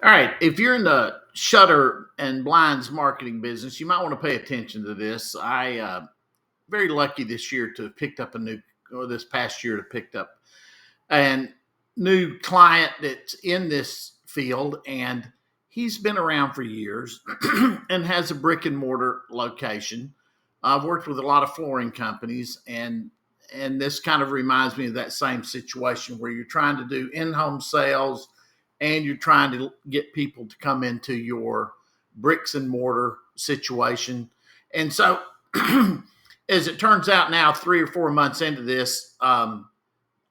All right, if you're in the shutter and blinds marketing business, you might want to pay attention to this. I very lucky this year to have picked up a new, or this past year to picked up a new client that's in this field, and he's been around for years and has a brick and mortar location. I've worked with a lot of flooring companies, and this kind of reminds me of that same situation where you're trying to do in-home sales and you're trying to get people to come into your bricks and mortar situation. And so, as it turns out now, 3 or 4 months into this, I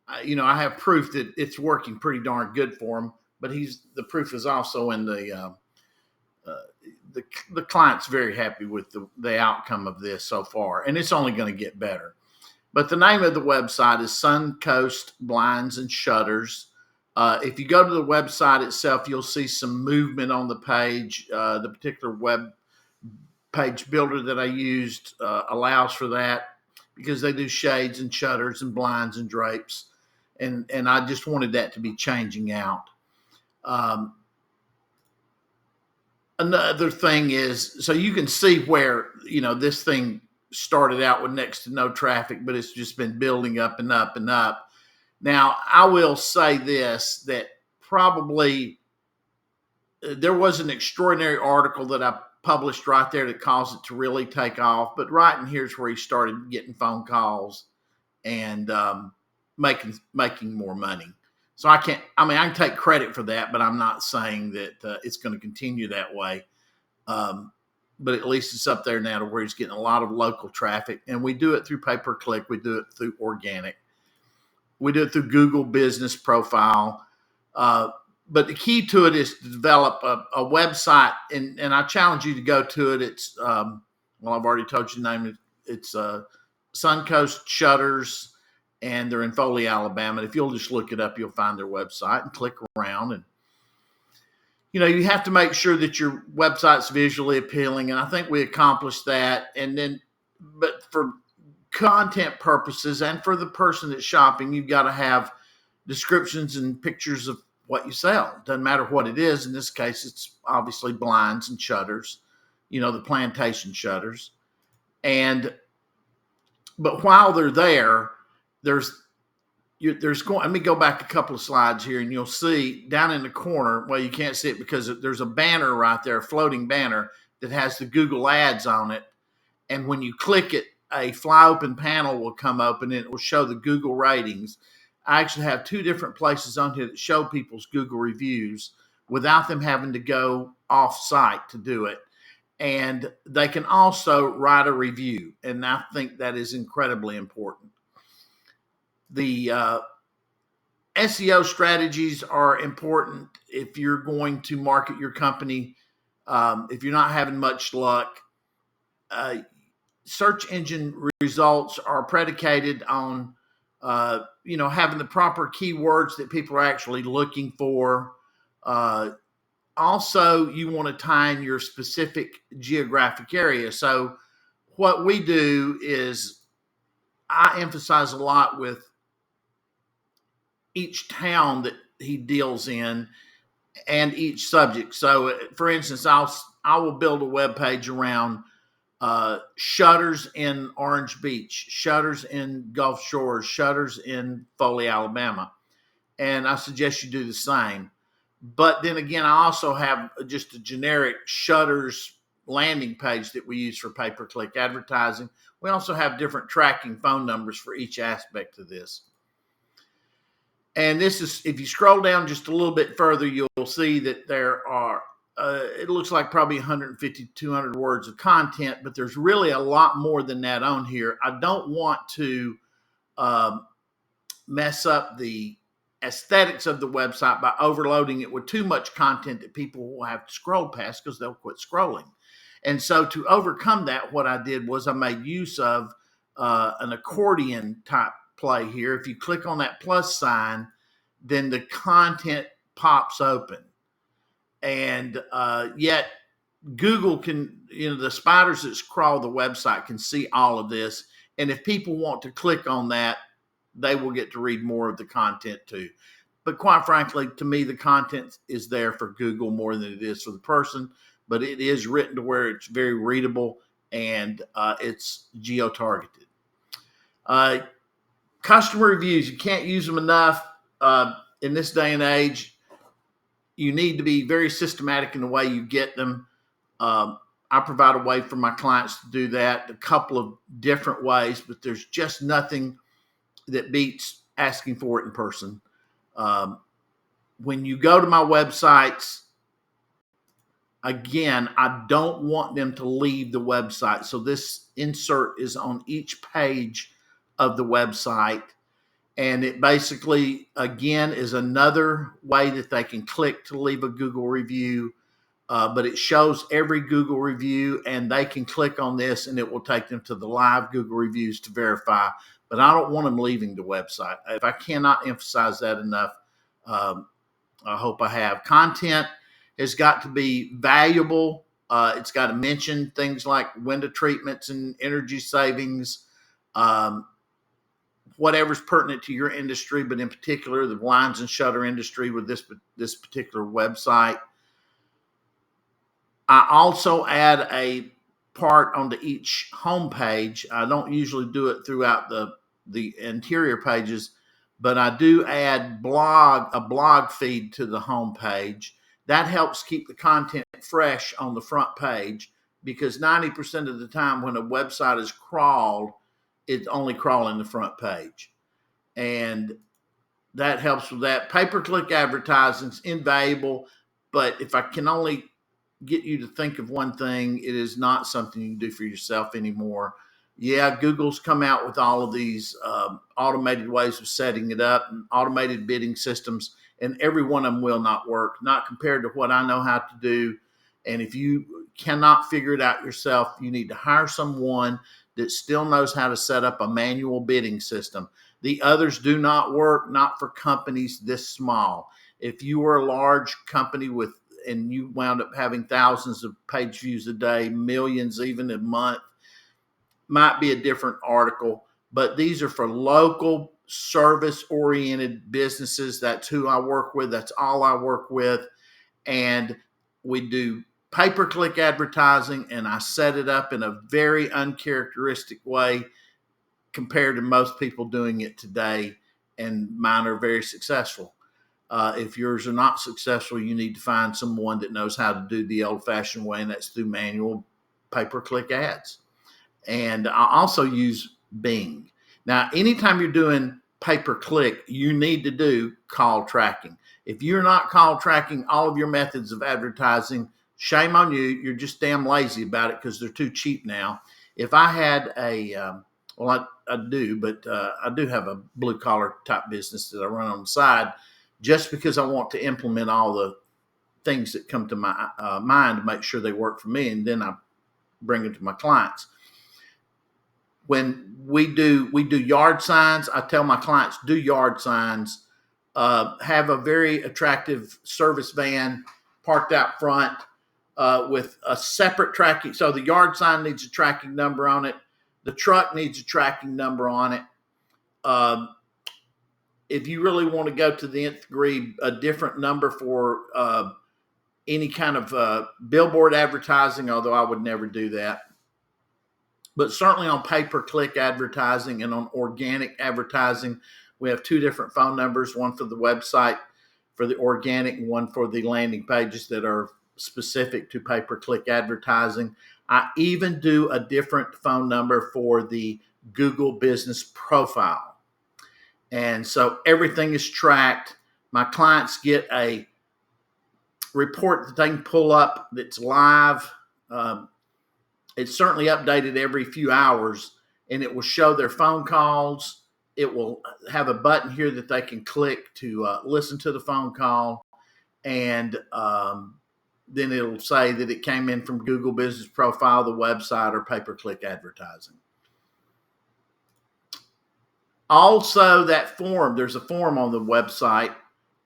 have proof that it's working pretty darn good for him. But the proof is also in uh, the client's very happy with the outcome of this so far, and it's only going to get better. But the name of the website is Suncoast Blinds and Shutters. If you go to the website itself, you'll see some movement on the page. The particular web page builder that I used allows for that because they do shades and shutters and blinds and drapes. And I just wanted that to be changing out. Um, Another thing is, so you can see where, this thing started out with next to no traffic, but it's just been building up and up and up. Now, I will say this, that probably there was an extraordinary article that I published right there that caused it to really take off. But right in here's where he started getting phone calls and making more money. So I can take credit for that, but I'm not saying that it's going to continue that way. Um, but at least it's up there now to where he's getting a lot of local traffic. And we do it through pay per click, we do it through organic, we do it through Google Business Profile. Uh, but the key to it is to develop a website, and I challenge you to go to it. It's well, I've already told you the name. It's Suncoast Shutters, and they're in Foley, Alabama. If you'll just look it up, you'll find their website and click around. And you have to make sure that your website's visually appealing, and I think we accomplished that. And then, but for content purposes and for the person that's shopping, you've got to have descriptions and pictures of what you sell. Doesn't matter what it is. In this case, it's obviously blinds and shutters, the plantation shutters. And but while they're there, there's let me go back a couple of slides here, and you'll see down in the corner. Well, you can't see it because there's a banner right there, a floating banner that has the Google Ads on it. And when you click it, a fly open panel will come open and it will show the Google ratings. I actually have 2 different places on here that show people's Google reviews without them having to go off site to do it. And they can also write a review. And I think that is incredibly important. The SEO strategies are important if you're going to market your company. If you're not having much luck, search engine results are predicated on having the proper keywords that people are actually looking for. Also, you want to tie in your specific geographic area. So what we do is I emphasize a lot with each town that he deals in and each subject. So for instance, I will build a web page around shutters in Orange Beach, shutters in Gulf Shores, shutters in Foley, Alabama. And I suggest you do the same. But then again, I also have just a generic shutters landing page that we use for pay-per-click advertising. We also have different tracking phone numbers for each aspect of this. And this is, if you scroll down just a little bit further, you'll see that there are, it looks like probably 150, 200 words of content, but there's really a lot more than that on here. I don't want to mess up the aesthetics of the website by overloading it with too much content that people will have to scroll past because they'll quit scrolling. And so to overcome that, what I did was I made use of an accordion type play here. If you click on that plus sign, then the content pops open. And yet Google can, the spiders that crawl the website can see all of this. And if people want to click on that, they will get to read more of the content too. But quite frankly, to me, the content is there for Google more than it is for the person. But it is written to where it's very readable and it's geo-targeted. Customer reviews, you can't use them enough in this day and age. You need to be very systematic in the way you get them. I provide a way for my clients to do that, a couple of different ways, but there's just nothing that beats asking for it in person. When you go to my websites, again, I don't want them to leave the website. So this insert is on each page of the website. And it basically, again, is another way that they can click to leave a Google review. But it shows every Google review, and they can click on this and it will take them to the live Google reviews to verify. But I don't want them leaving the website. If I cannot emphasize that enough, I hope I have. Content has got to be valuable. It's got to mention things like window treatments and energy savings, whatever's pertinent to your industry, but in particular the blinds and shutter industry with this particular website. I also add a part onto each homepage. I don't usually do it throughout the interior pages, but I do add a blog feed to the homepage. That helps keep the content fresh on the front page, because 90% of the time when a website is crawled, it's only crawling the front page. And that helps with that. Pay-per-click advertising is invaluable, but if I can only get you to think of one thing, it is not something you can do for yourself anymore. Yeah, Google's come out with all of these automated ways of setting it up and automated bidding systems, and every one of them will not work, not compared to what I know how to do. And if you cannot figure it out yourself, you need to hire someone that still knows how to set up a manual bidding system. The others do not work, not for companies this small. If you were a large company and you wound up having thousands of page views a day, millions even a month, might be a different article. But these are for local service-oriented businesses. That's who I work with. That's all I work with. And we do pay-per-click advertising, and I set it up in a very uncharacteristic way compared to most people doing it today, and mine are very successful. If yours are not successful, you need to find someone that knows how to do the old-fashioned way, and that's through manual pay-per-click ads. And I also use Bing. Now, anytime you're doing pay-per-click, you need to do call tracking. If you're not call tracking all of your methods of advertising, shame on you. You're just damn lazy about it because they're too cheap now. If I had I do, but I do have a blue-collar type business that I run on the side, just because I want to implement all the things that come to my mind to make sure they work for me, and then I bring them to my clients. When we do yard signs, I tell my clients, do yard signs, have a very attractive service van parked out front with a separate tracking. So the yard sign needs a tracking number on it. The truck needs a tracking number on it. If you really want to go to the nth degree, a different number for any kind of billboard advertising, although I would never do that. But certainly on pay-per-click advertising and on organic advertising, we have two different phone numbers, one for the website for the organic and one for the landing pages that are specific to pay-per-click advertising. I even do a different phone number for the Google Business Profile. And so everything is tracked. My clients get a report that they can pull up that's live. It's certainly updated every few hours, and it will show their phone calls. It will have a button here that they can click to listen to the phone call, and then it'll say that it came in from Google Business Profile, the website, or pay-per-click advertising. Also, that form, there's a form on the website,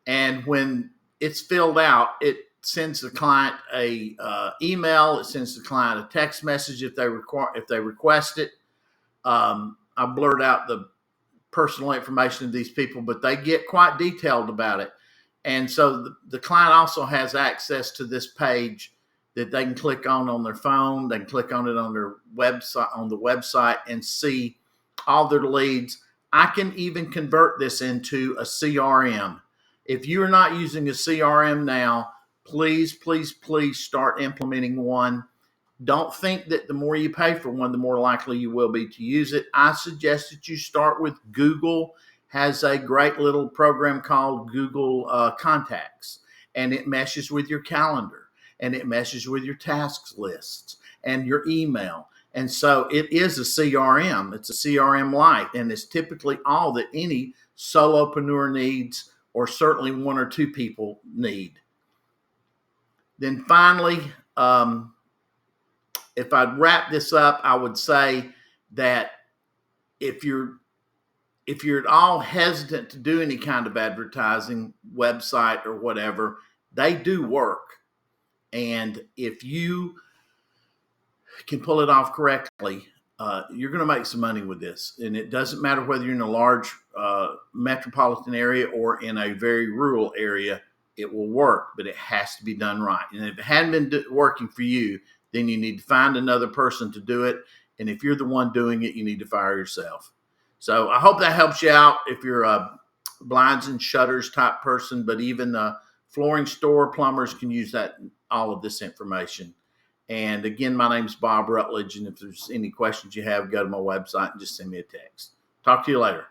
and when it's filled out, it sends the client a email. It sends the client a text message if they request it. I blurt out the personal information of these people, but they get quite detailed about it. And so the client also has access to this page that they can click on their phone. They can click on it on their website, on the website, and see all their leads. I can even convert this into a CRM. If you are not using a CRM now, please, please, please start implementing one. Don't think that the more you pay for one, the more likely you will be to use it. I suggest that you start with Google. Has a great little program called Google Contacts, and it meshes with your calendar, and it meshes with your tasks lists and your email. And so it is a CRM. It's a CRM Lite, and it's typically all that any solopreneur needs, or certainly one or two people need. Then finally, if I'd wrap this up, I would say that if you're at all hesitant to do any kind of advertising, website or whatever, they do work. And if you can pull it off correctly, you're going to make some money with this. And it doesn't matter whether you're in a large metropolitan area or in a very rural area, it will work, but it has to be done right. And if it hadn't been working for you, then you need to find another person to do it. And if you're the one doing it, you need to fire yourself. So I hope that helps you out if you're a blinds and shutters type person, but even the flooring store plumbers can use that, all of this information. And again, my name is Bob Rutledge. And if there's any questions you have, go to my website and just send me a text. Talk to you later.